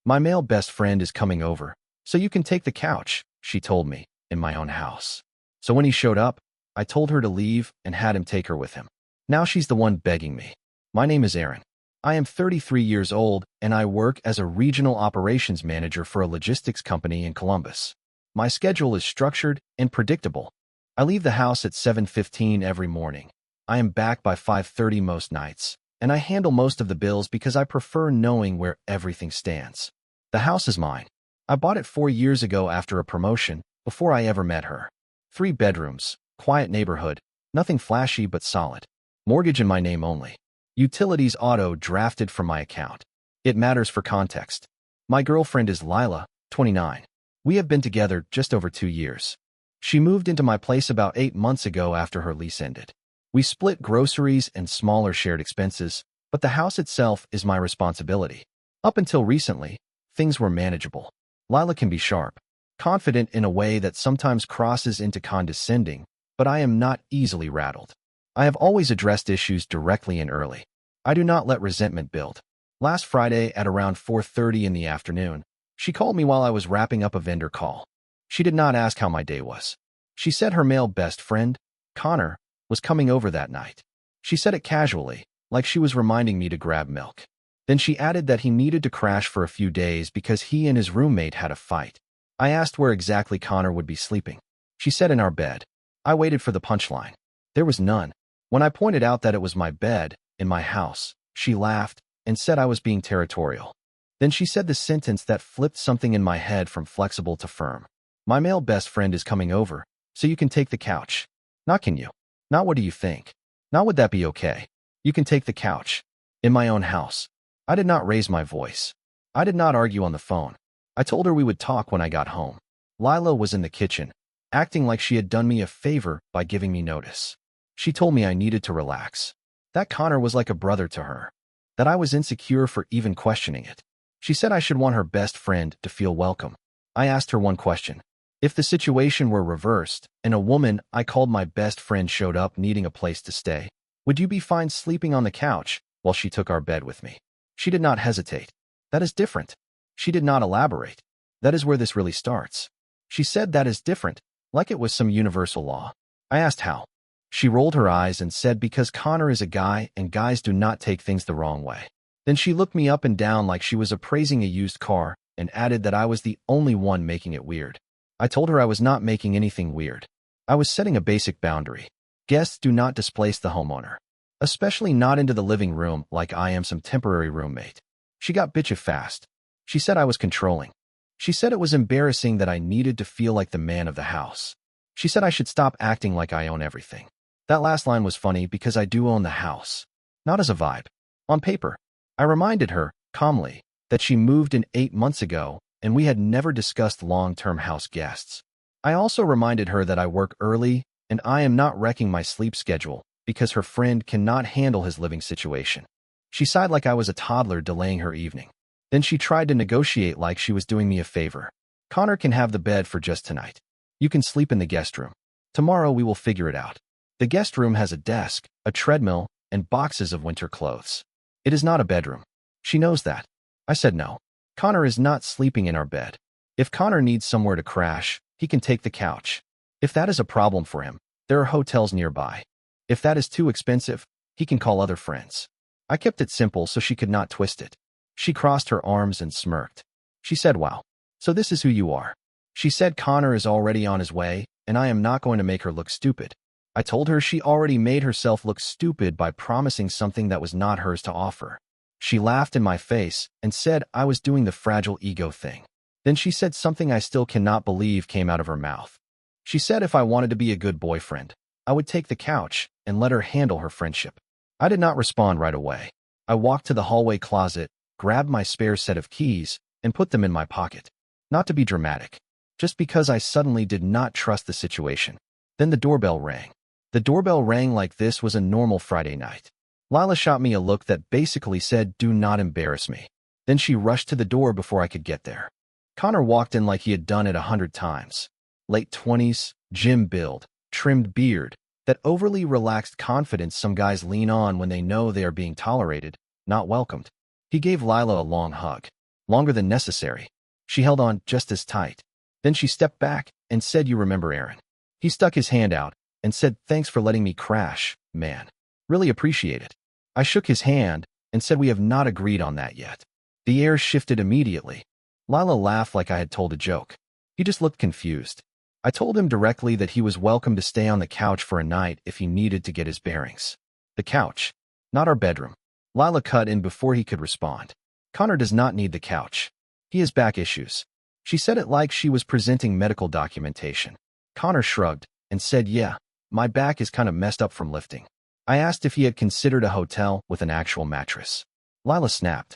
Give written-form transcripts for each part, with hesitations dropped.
My male best friend is coming over, so you can take the couch, she told me, in my own house. So when he showed up, I told her to leave and had him take her with him. Now she's the one begging me. My name is Aaron. I am 33 years old, and I work as a regional operations manager for a logistics company in Columbus. My schedule is structured and predictable. I leave the house at 7:15 every morning. I am back by 5:30 most nights, and I handle most of the bills because I prefer knowing where everything stands. The house is mine. I bought it 4 years ago after a promotion, before I ever met her. 3 bedrooms, quiet neighborhood, nothing flashy but solid. Mortgage in my name only. Utilities auto drafted from my account. It matters for context. My girlfriend is Lila, 29. We have been together just over 2 years. She moved into my place about 8 months ago after her lease ended. We split groceries and smaller shared expenses, but the house itself is my responsibility. Up until recently, things were manageable. Lila can be sharp, confident in a way that sometimes crosses into condescending, but I am not easily rattled. I have always addressed issues directly and early. I do not let resentment build. Last Friday at around 4:30 in the afternoon, she called me while I was wrapping up a vendor call. She did not ask how my day was. She said her male best friend, Connor, was coming over that night. She said it casually, like she was reminding me to grab milk. Then she added that he needed to crash for a few days because he and his roommate had a fight. I asked where exactly Connor would be sleeping. She said in our bed. I waited for the punchline. There was none. When I pointed out that it was my bed, in my house, she laughed and said I was being territorial. Then she said the sentence that flipped something in my head from flexible to firm. My male best friend is coming over, so you can take the couch. Not can you? Not what do you think? Not would that be okay? You can take the couch. In my own house. I did not raise my voice. I did not argue on the phone. I told her we would talk when I got home. Lila was in the kitchen, acting like she had done me a favor by giving me notice. She told me I needed to relax. That Connor was like a brother to her. That I was insecure for even questioning it. She said I should want her best friend to feel welcome. I asked her one question. If the situation were reversed, and a woman I called my best friend showed up needing a place to stay, would you be fine sleeping on the couch while she took our bed with me? She did not hesitate. That is different. She did not elaborate. That is where this really starts. She said that is different, like it was some universal law. I asked how. She rolled her eyes and said because Connor is a guy and guys do not take things the wrong way. Then she looked me up and down like she was appraising a used car and added that I was the only one making it weird. I told her I was not making anything weird. I was setting a basic boundary. Guests do not displace the homeowner, especially not into the living room like I am some temporary roommate. She got bitchy fast. She said I was controlling. She said it was embarrassing that I needed to feel like the man of the house. She said I should stop acting like I own everything. That last line was funny because I do own the house. Not as a vibe. On paper. I reminded her, calmly, that she moved in 8 months ago and we had never discussed long-term house guests. I also reminded her that I work early and I am not wrecking my sleep schedule because her friend cannot handle his living situation. She sighed like I was a toddler delaying her evening. Then she tried to negotiate like she was doing me a favor. Connor can have the bed for just tonight. You can sleep in the guest room. Tomorrow we will figure it out. The guest room has a desk, a treadmill, and boxes of winter clothes. It is not a bedroom. She knows that. I said no. Connor is not sleeping in our bed. If Connor needs somewhere to crash, he can take the couch. If that is a problem for him, there are hotels nearby. If that is too expensive, he can call other friends. I kept it simple so she could not twist it. She crossed her arms and smirked. She said, wow. So this is who you are. She said Connor is already on his way, and I am not going to make her look stupid. I told her she already made herself look stupid by promising something that was not hers to offer. She laughed in my face and said I was doing the fragile ego thing. Then she said something I still cannot believe came out of her mouth. She said if I wanted to be a good boyfriend, I would take the couch and let her handle her friendship. I did not respond right away. I walked to the hallway closet, grabbed my spare set of keys, and put them in my pocket. Not to be dramatic, just because I suddenly did not trust the situation. Then the doorbell rang. The doorbell rang like this was a normal Friday night. Lila shot me a look that basically said, do not embarrass me. Then she rushed to the door before I could get there. Connor walked in like he had done it 100 times. Late 20s, gym build, trimmed beard, that overly relaxed confidence some guys lean on when they know they are being tolerated, not welcomed. He gave Lila a long hug. longer than necessary. She held on just as tight. Then she stepped back and said, "You remember Aaron?" He stuck his hand out and said, "Thanks for letting me crash, man. Really appreciate it." I shook his hand and said, "We have not agreed on that yet." The air shifted immediately. Lila laughed like I had told a joke. He just looked confused. I told him directly that he was welcome to stay on the couch for a night if he needed to get his bearings. The couch, not our bedroom. Lila cut in before he could respond. Connor does not need the couch. He has back issues. She said it like she was presenting medical documentation. Connor shrugged and said, "Yeah, my back is kind of messed up from lifting." I asked if he had considered a hotel with an actual mattress. Lila snapped.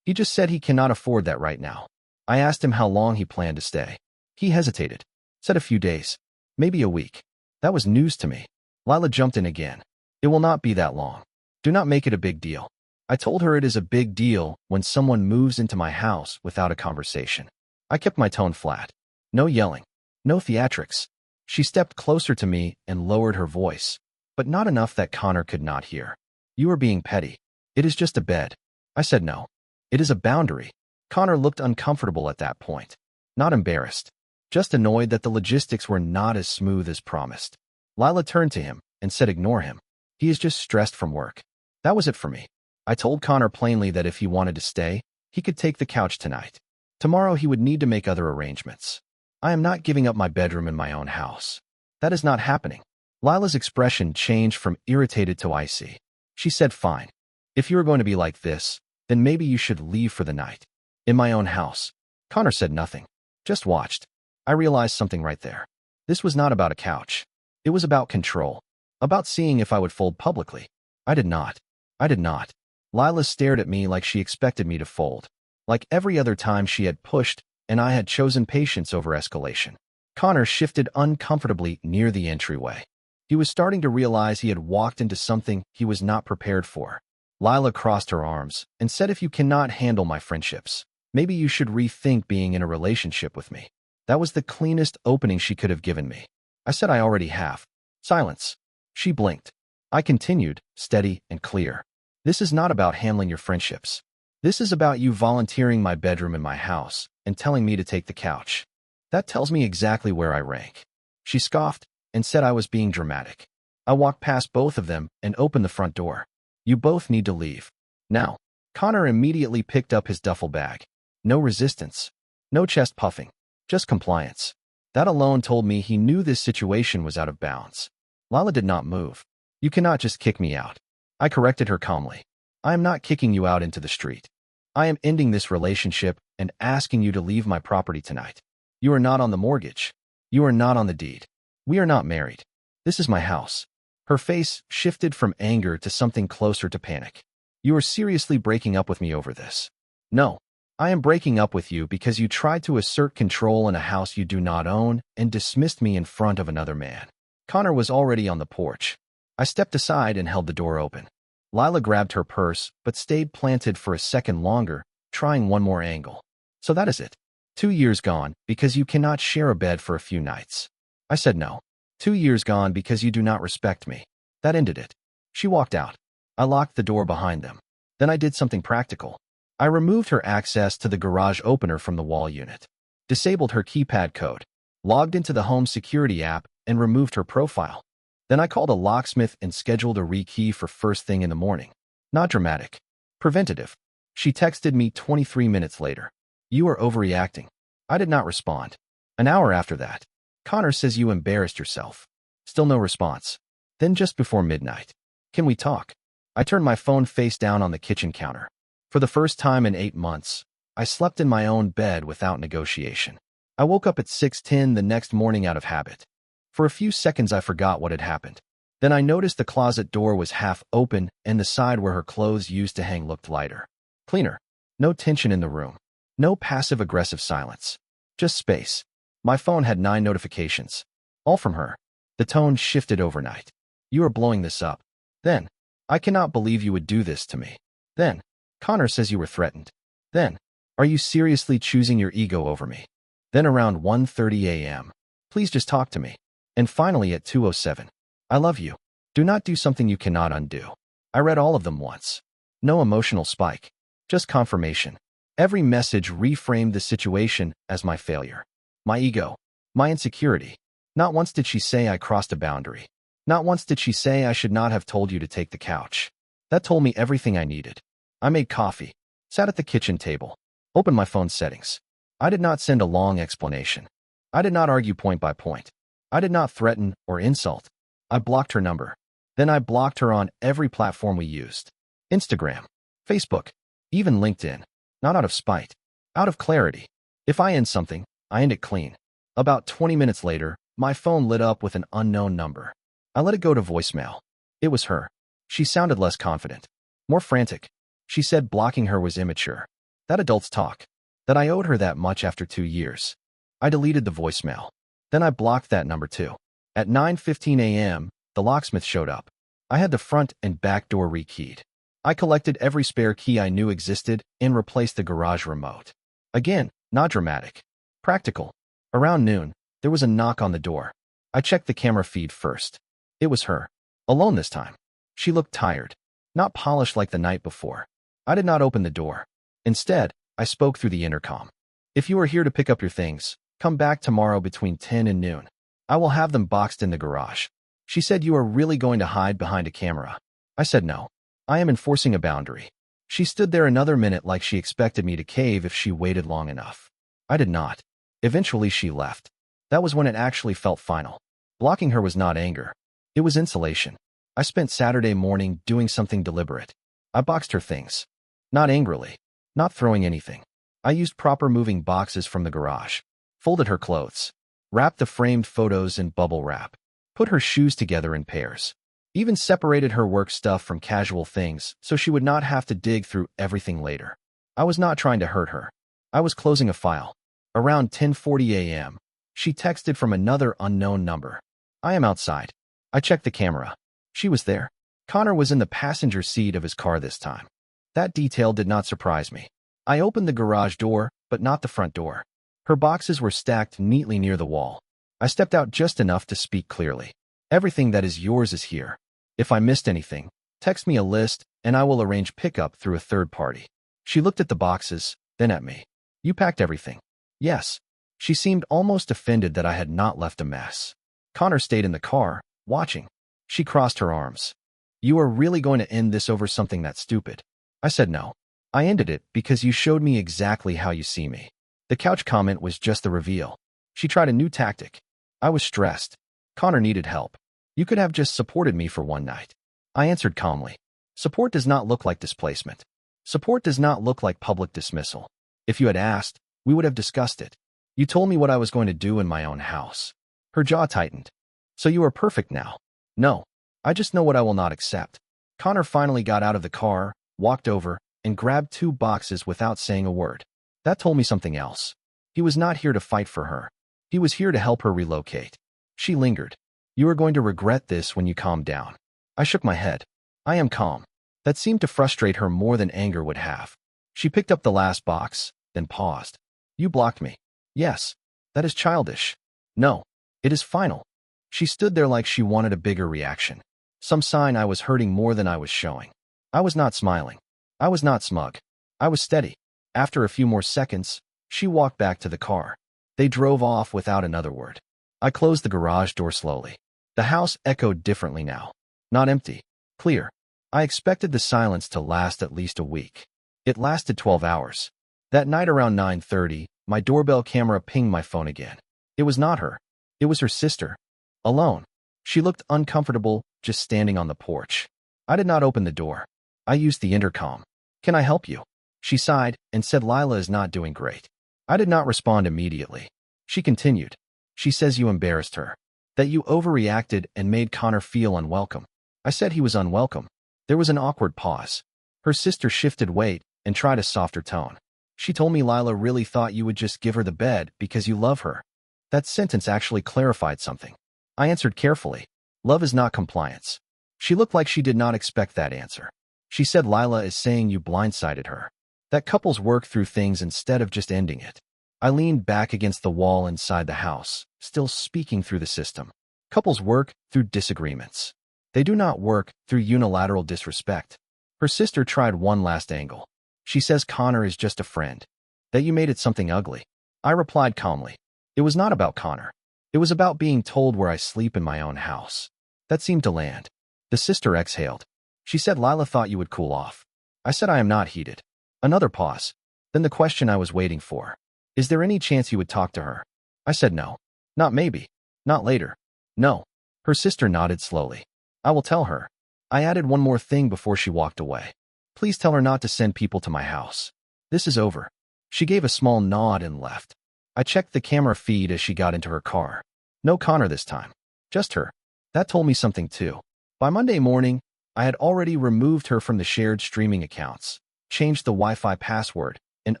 He just said he cannot afford that right now. I asked him how long he planned to stay. He hesitated, said a few days, maybe a week. That was news to me. Lila jumped in again. "It will not be that long. Do not make it a big deal." I told her it is a big deal when someone moves into my house without a conversation. I kept my tone flat. No yelling. No theatrics. She stepped closer to me and lowered her voice, but not enough that Connor could not hear. "You are being petty. It is just a bed." I said no. It is a boundary. Connor looked uncomfortable at that point. Not embarrassed. Just annoyed that the logistics were not as smooth as promised. Lila turned to him and said, "Ignore him. He is just stressed from work." That was it for me. I told Connor plainly that if he wanted to stay, he could take the couch tonight. Tomorrow he would need to make other arrangements. I am not giving up my bedroom in my own house. That is not happening. Lila's expression changed from irritated to icy. She said, "Fine. If you are going to be like this, then maybe you should leave for the night." In my own house. Connor said nothing. Just watched. I realized something right there. This was not about a couch. It was about control. About seeing if I would fold publicly. I did not. I did not. Lila stared at me like she expected me to fold. Like every other time she had pushed, and I had chosen patience over escalation. Connor shifted uncomfortably near the entryway. He was starting to realize he had walked into something he was not prepared for. Lila crossed her arms and said, "If you cannot handle my friendships, maybe you should rethink being in a relationship with me." That was the cleanest opening she could have given me. I said, "I already have." Silence. She blinked. I continued, steady and clear. "This is not about handling your friendships. This is about you volunteering my bedroom in my house and telling me to take the couch. That tells me exactly where I rank." She scoffed and said I was being dramatic. I walked past both of them and opened the front door. "You both need to leave. Now." Connor immediately picked up his duffel bag. No resistance. No chest puffing. Just compliance. That alone told me he knew this situation was out of bounds. Lila did not move. "You cannot just kick me out." I corrected her calmly. "I am not kicking you out into the street. I am ending this relationship and asking you to leave my property tonight. You are not on the mortgage. You are not on the deed. We are not married. This is my house." Her face shifted from anger to something closer to panic. "You are seriously breaking up with me over this?" "No. I am breaking up with you because you tried to assert control in a house you do not own and dismissed me in front of another man." Connor was already on the porch. I stepped aside and held the door open. Lila grabbed her purse but stayed planted for a second longer, trying one more angle. "So that is it. 2 years gone because you cannot share a bed for a few nights." I said no. 2 years gone because you do not respect me. That ended it. She walked out. I locked the door behind them. Then I did something practical. I removed her access to the garage opener from the wall unit, disabled her keypad code, logged into the home security app, and removed her profile. Then I called a locksmith and scheduled a rekey for first thing in the morning. Not dramatic. Preventative. She texted me 23 minutes later. "You are overreacting." I did not respond. An hour after that. "Connor says you embarrassed yourself." Still no response. Then just before midnight. "Can we talk?" I turned my phone face down on the kitchen counter. For the first time in 8 months, I slept in my own bed without negotiation. I woke up at 6:10 the next morning out of habit. For a few seconds I forgot what had happened. Then I noticed the closet door was half open and the side where her clothes used to hang looked lighter. Cleaner. No tension in the room. No passive-aggressive silence. Just space. My phone had 9 notifications. All from her. The tone shifted overnight. "You are blowing this up." Then, "I cannot believe you would do this to me." Then, "Connor says you were threatened." Then, "Are you seriously choosing your ego over me?" Then around 1:30 a.m., "Please just talk to me." And finally at 2:07, "I love you. Do not do something you cannot undo." I read all of them once. No emotional spike. Just confirmation. Every message reframed the situation as my failure, my ego, my insecurity. Not once did she say I crossed a boundary. Not once did she say I should not have told you to take the couch. That told me everything I needed. I made coffee, sat at the kitchen table, opened my phone settings. I did not send a long explanation. I did not argue point by point. I did not threaten or insult. I blocked her number. Then I blocked her on every platform we used. Instagram, Facebook, even LinkedIn. Not out of spite, out of clarity. If I end something, I end it clean. About 20 minutes later, my phone lit up with an unknown number. I let it go to voicemail. It was her. She sounded less confident, more frantic. She said blocking her was immature. That adults talk. That I owed her that much after 2 years. I deleted the voicemail. Then I blocked that number too. At 9:15 a.m., the locksmith showed up. I had the front and back door rekeyed. I collected every spare key I knew existed and replaced the garage remote. Again, not dramatic. Practical. Around noon, there was a knock on the door. I checked the camera feed first. It was her. Alone this time. She looked tired. Not polished like the night before. I did not open the door. Instead, I spoke through the intercom. If you are here to pick up your things, come back tomorrow between 10 and noon. I will have them boxed in the garage. She said, you are really going to hide behind a camera? I said no. I am enforcing a boundary. She stood there another minute like she expected me to cave if she waited long enough. I did not. Eventually she left. That was when it actually felt final. Blocking her was not anger. It was insulation. I spent Saturday morning doing something deliberate. I boxed her things. Not angrily. Not throwing anything. I used proper moving boxes from the garage. Folded her clothes. Wrapped the framed photos in bubble wrap. Put her shoes together in pairs. Even separated her work stuff from casual things so she would not have to dig through everything later. I was not trying to hurt her. I was closing a file. Around 10:40 a.m., she texted from another unknown number. I am outside. I checked the camera. She was there. Connor was in the passenger seat of his car this time. That detail did not surprise me. I opened the garage door, but not the front door. Her boxes were stacked neatly near the wall. I stepped out just enough to speak clearly. Everything that is yours is here. If I missed anything, text me a list and I will arrange pickup through a third party. She looked at the boxes, then at me. You packed everything? Yes. She seemed almost offended that I had not left a mess. Connor stayed in the car, watching. She crossed her arms. You are really going to end this over something that stupid? I said no. I ended it because you showed me exactly how you see me. The couch comment was just the reveal. She tried a new tactic. I was stressed. Connor needed help. You could have just supported me for one night. I answered calmly. Support does not look like displacement. Support does not look like public dismissal. If you had asked, we would have discussed it. You told me what I was going to do in my own house. Her jaw tightened. So you are perfect now? No. I just know what I will not accept. Connor finally got out of the car, walked over, and grabbed 2 boxes without saying a word. That told me something else. He was not here to fight for her. He was here to help her relocate. She lingered. You are going to regret this when you calm down. I shook my head. I am calm. That seemed to frustrate her more than anger would have. She picked up the last box, then paused. You blocked me. Yes. That is childish. No. It is final. She stood there like she wanted a bigger reaction. Some sign I was hurting more than I was showing. I was not smiling. I was not smug. I was steady. After a few more seconds, she walked back to the car. They drove off without another word. I closed the garage door slowly. The house echoed differently now. Not empty. Clear. I expected the silence to last at least a week. It lasted 12 hours. That night around 9:30, my doorbell camera pinged my phone again. It was not her. It was her sister. Alone. She looked uncomfortable, just standing on the porch. I did not open the door. I used the intercom. Can I help you? She sighed and said Lila is not doing great. I did not respond immediately. She continued. She says you embarrassed her. That you overreacted and made Connor feel unwelcome. I said he was unwelcome. There was an awkward pause. Her sister shifted weight and tried a softer tone. She told me Lila really thought you would just give her the bed because you love her. That sentence actually clarified something. I answered carefully. Love is not compliance. She looked like she did not expect that answer. She said Lila is saying you blindsided her. That couples work through things instead of just ending it. I leaned back against the wall inside the house, still speaking through the system. Couples work through disagreements. They do not work through unilateral disrespect. Her sister tried one last angle. She says Connor is just a friend, that you made it something ugly. I replied calmly. It was not about Connor. It was about being told where I sleep in my own house. That seemed to land. The sister exhaled. She said Lila thought you would cool off. I said I am not heated. Another pause. Then the question I was waiting for. Is there any chance you would talk to her? I said no. Not maybe. Not later. No. Her sister nodded slowly. I will tell her. I added one more thing before she walked away. Please tell her not to send people to my house. This is over. She gave a small nod and left. I checked the camera feed as she got into her car. No Connor this time. Just her. That told me something too. By Monday morning, I had already removed her from the shared streaming accounts, changed the Wi-Fi password, and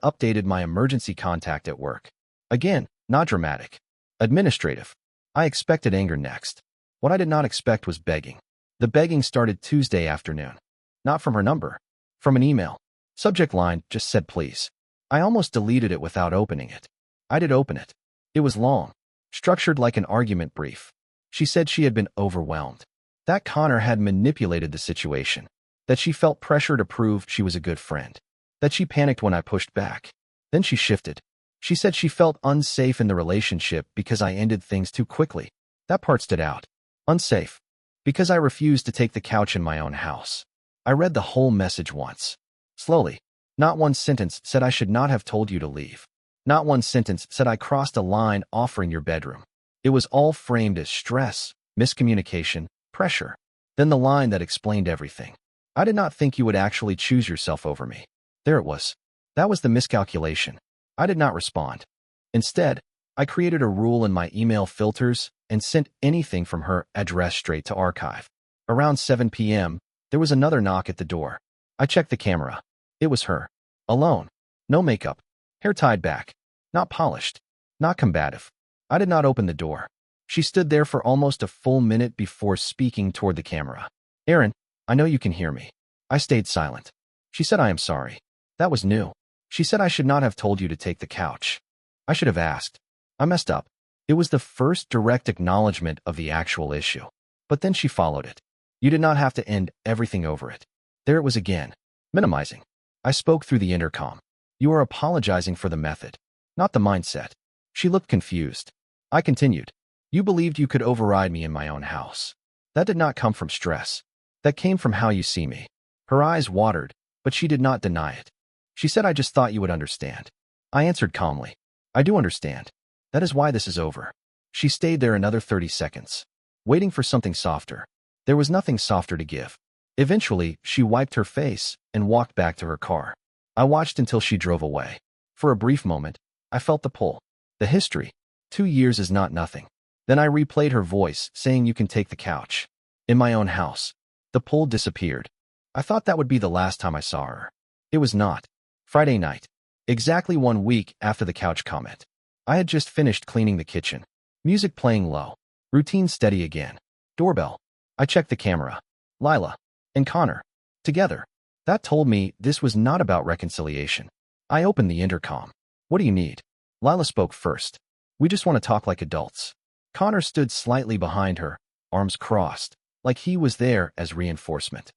updated my emergency contact at work. Again, not dramatic. Administrative. I expected anger next. What I did not expect was begging. The begging started Tuesday afternoon. Not from her number. From an email. Subject line just said please. I almost deleted it without opening it. I did open it. It was long. Structured like an argument brief. She said she had been overwhelmed. That Connor had manipulated the situation. That she felt pressure to prove she was a good friend. That she panicked when I pushed back. Then she shifted. She said she felt unsafe in the relationship because I ended things too quickly. That part stood out. Unsafe. Because I refused to take the couch in my own house. I read the whole message once. Slowly. Not one sentence said I should not have told you to leave. Not one sentence said I crossed a line offering your bedroom. It was all framed as stress, miscommunication, pressure. Then the line that explained everything. I did not think you would actually choose yourself over me. There it was. That was the miscalculation. I did not respond. Instead, I created a rule in my email filters and sent anything from her address straight to archive. Around 7 p.m., there was another knock at the door. I checked the camera. It was her. Alone. No makeup. Hair tied back. Not polished. Not combative. I did not open the door. She stood there for almost a full minute before speaking toward the camera. Aaron, I know you can hear me. I stayed silent. She said I am sorry. That was new. She said I should not have told you to take the couch. I should have asked. I messed up. It was the first direct acknowledgement of the actual issue. But then she followed it. You did not have to end everything over it. There it was again. Minimizing. I spoke through the intercom. You are apologizing for the method, not the mindset. She looked confused. I continued. You believed you could override me in my own house. That did not come from stress. That came from how you see me. Her eyes watered, but she did not deny it. She said I just thought you would understand. I answered calmly. I do understand. That is why this is over. She stayed there another 30 seconds, waiting for something softer. There was nothing softer to give. Eventually, she wiped her face and walked back to her car. I watched until she drove away. For a brief moment, I felt the pull. The history. 2 years is not nothing. Then I replayed her voice, saying you can take the couch. In my own house. The pull disappeared. I thought that would be the last time I saw her. It was not. Friday night. Exactly 1 week after the couch comment. I had just finished cleaning the kitchen. Music playing low. Routine steady again. Doorbell. I checked the camera. Lila. And Connor. Together. That told me this was not about reconciliation. I opened the intercom. What do you need? Lila spoke first. We just want to talk like adults. Connor stood slightly behind her, arms crossed, like he was there as reinforcement.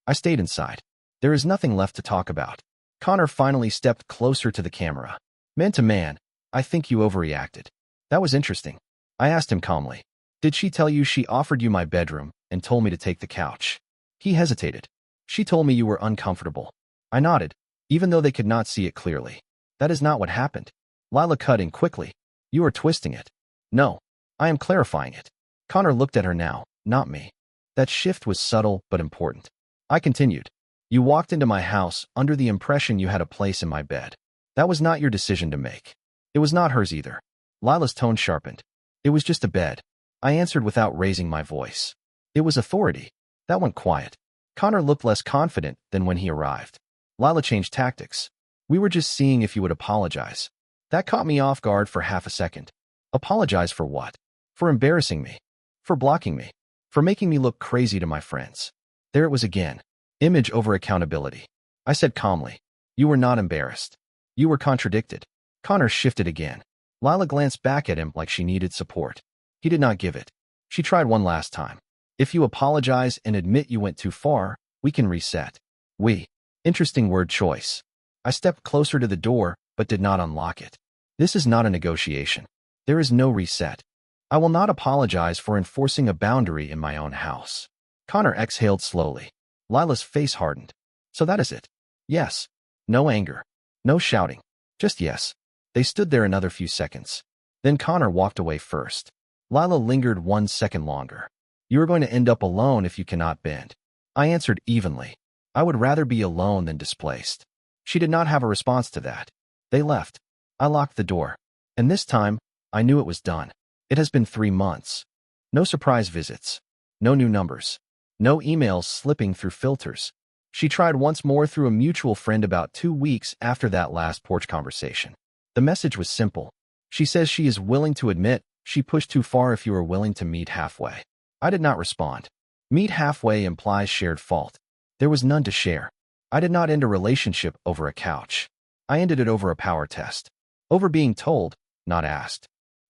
I stayed inside. There is nothing left to talk about. Connor finally stepped closer to the camera. Man to man, I think you overreacted. That was interesting. I asked him calmly. Did she tell you she offered you my bedroom and told me to take the couch? He hesitated. She told me you were uncomfortable. I nodded, even though they could not see it clearly. That is not what happened. Lila cut in quickly. You are twisting it. No, I am clarifying it. Connor looked at her now, not me. That shift was subtle but important. I continued. You walked into my house under the impression you had a place in my bed. That was not your decision to make. It was not hers either. Lila's tone sharpened. It was just a bed. I answered without raising my voice. It was authority. That went quiet. Connor looked less confident than when he arrived. Lila changed tactics. We were just seeing if you would apologize. That caught me off guard for half a second. Apologize for what? For embarrassing me. For blocking me. For making me look crazy to my friends. There it was again. Image over accountability. I said calmly. You were not embarrassed. You were contradicted. Connor shifted again. Lila glanced back at him like she needed support. He did not give it. She tried one last time. If you apologize and admit you went too far, we can reset. We. Interesting word choice. I stepped closer to the door, but did not unlock it. This is not a negotiation. There is no reset. I will not apologize for enforcing a boundary in my own house. Connor exhaled slowly. Lila's face hardened. So that is it. Yes. No anger. No shouting. Just yes. They stood there another few seconds. Then Connor walked away first. Lila lingered 1 second longer. You are going to end up alone if you cannot bend. I answered evenly. I would rather be alone than displaced. She did not have a response to that. They left. I locked the door. And this time, I knew it was done. It has been 3 months. No surprise visits. No new numbers. No emails slipping through filters. She tried once more through a mutual friend about 2 weeks after that last porch conversation. The message was simple. She says she is willing to admit she pushed too far if you are willing to meet halfway. I did not respond. Meet halfway implies shared fault. There was none to share. I did not end a relationship over a couch. I ended it over a power test. Over being told, not asked.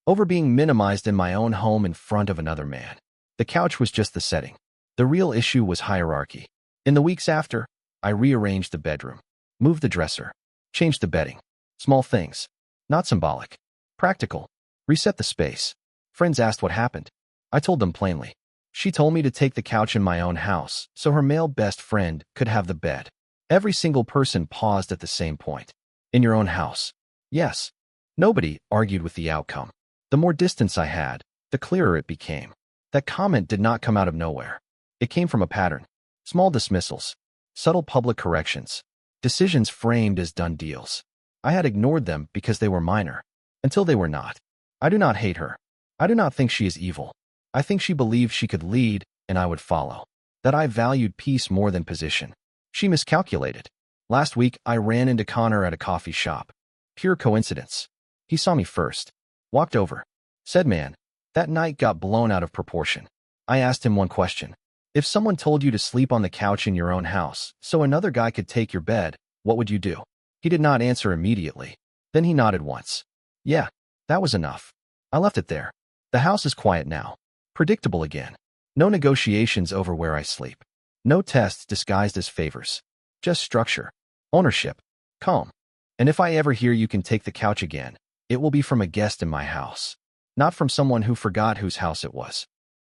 Over being minimized in my own home in front of another man. The couch was just the setting. The real issue was hierarchy. In the weeks after, I rearranged the bedroom, moved the dresser, changed the bedding. Small things. Not symbolic. Practical. Reset the space. Friends asked what happened. I told them plainly. She told me to take the couch in my own house so her male best friend could have the bed. Every single person paused at the same point. In your own house. Yes. Nobody argued with the outcome. The more distance I had, the clearer it became. That comment did not come out of nowhere. It came from a pattern. Small dismissals. Subtle public corrections. Decisions framed as done deals. I had ignored them because they were minor. Until they were not. I do not hate her. I do not think she is evil. I think she believed she could lead, and I would follow. That I valued peace more than position. She miscalculated. Last week, I ran into Connor at a coffee shop. Pure coincidence. He saw me first. Walked over. Said, man, that night got blown out of proportion. I asked him one question. If someone told you to sleep on the couch in your own house so another guy could take your bed, what would you do? He did not answer immediately. Then he nodded once. Yeah, that was enough. I left it there. The house is quiet now. Predictable again. No negotiations over where I sleep. No tests disguised as favors. Just structure. Ownership. Calm. And if I ever hear you can take the couch again, it will be from a guest in my house. Not from someone who forgot whose house it was.